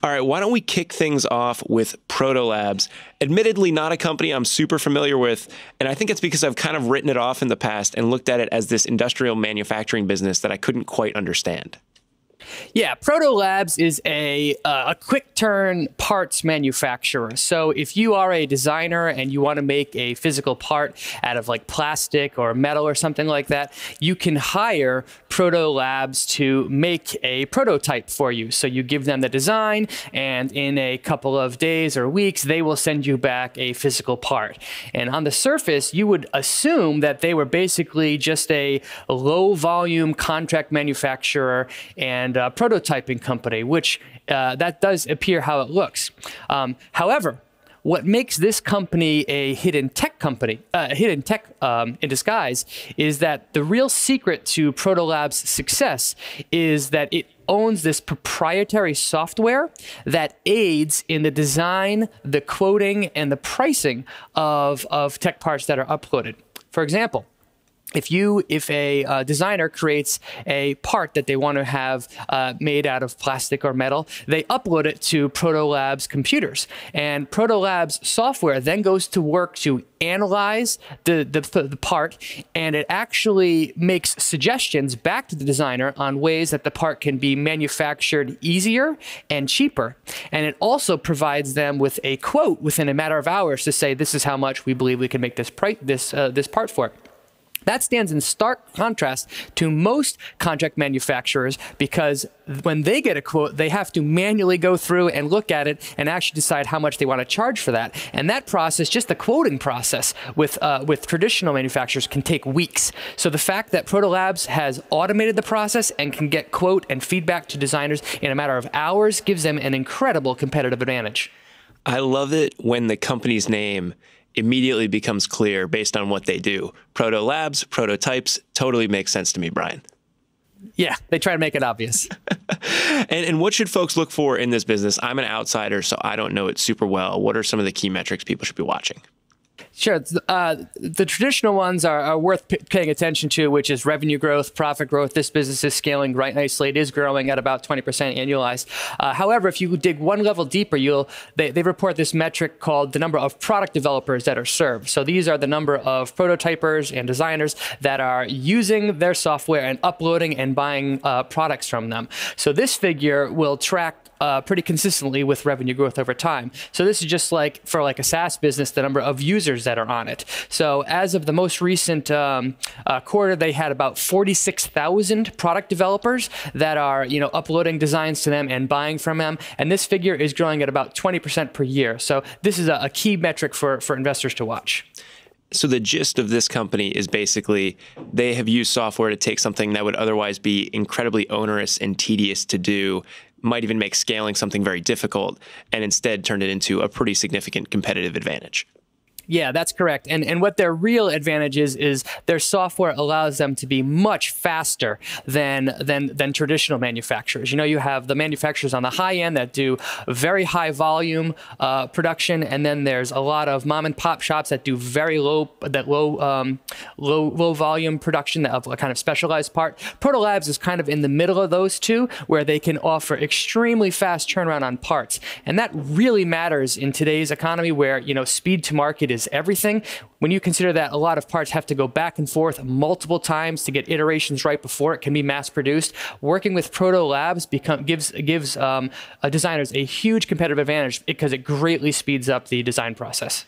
All right, why don't we kick things off with Protolabs? Admittedly, not a company I'm super familiar with, and I think it's because I've kind of written it off in the past and looked at it as this industrial manufacturing business that I couldn't quite understand. Yeah, Protolabs is a quick turn parts manufacturer. So if you are a designer and you want to make a physical part out of like plastic or metal or something like that, you can hire Protolabs to make a prototype for you. So you give them the design, and in a couple of days or weeks, they will send you back a physical part. And on the surface, you would assume that they were basically just a low volume contract manufacturer and prototyping company, which that does appear how it looks. However, what makes this company a hidden tech company, in disguise, is that the real secret to Protolabs' success is that it owns this proprietary software that aids in the design, the quoting, and the pricing of tech parts that are uploaded. For example, if a designer creates a part that they want to have made out of plastic or metal, they upload it to Protolabs computers. And Protolabs software then goes to work to analyze the part, and it actually makes suggestions back to the designer on ways that the part can be manufactured easier and cheaper. And it also provides them with a quote within a matter of hours to say, this is how much we believe we can make this part for. That stands in stark contrast to most contract manufacturers, because when they get a quote, they have to manually go through and look at it and actually decide how much they want to charge for that. And that process, just the quoting process with traditional manufacturers, can take weeks. So the fact that Protolabs has automated the process and can get quote and feedback to designers in a matter of hours gives them an incredible competitive advantage. I love it when the company's name immediately becomes clear based on what they do. Protolabs, prototypes, totally makes sense to me, Brian. Yeah, they try to make it obvious. And what should folks look for in this business? I'm an outsider, so I don't know it super well. What are some of the key metrics people should be watching? Sure. The traditional ones are worth paying attention to, which is revenue growth, profit growth. This business is scaling right nicely. It is growing at about 20% annualized. However, if you dig one level deeper, they report this metric called the number of product developers that are served. So these are the number of prototypers and designers that are using their software and uploading and buying products from them. So this figure will track pretty consistently with revenue growth over time. So this is just like for like a SaaS business, the number of users that are on it. So as of the most recent quarter, they had about 46,000 product developers that are uploading designs to them and buying from them. And this figure is growing at about 20% per year. So this is a key metric for investors to watch. So the gist of this company is basically they have used software to take something that would otherwise be incredibly onerous and tedious to do, might even make scaling something very difficult, and instead turned it into a pretty significant competitive advantage. Yeah, that's correct. And what their real advantage is their software allows them to be much faster than traditional manufacturers. You have the manufacturers on the high end that do very high volume production, and then there's a lot of mom and pop shops that do very low volume production of a kind of specialized part. Protolabs is kind of in the middle of those two, where they can offer extremely fast turnaround on parts. And that really matters in today's economy, where speed to market is everything. When you consider that a lot of parts have to go back and forth multiple times to get iterations right before it can be mass produced, working with Protolabs gives designers a huge competitive advantage because it greatly speeds up the design process.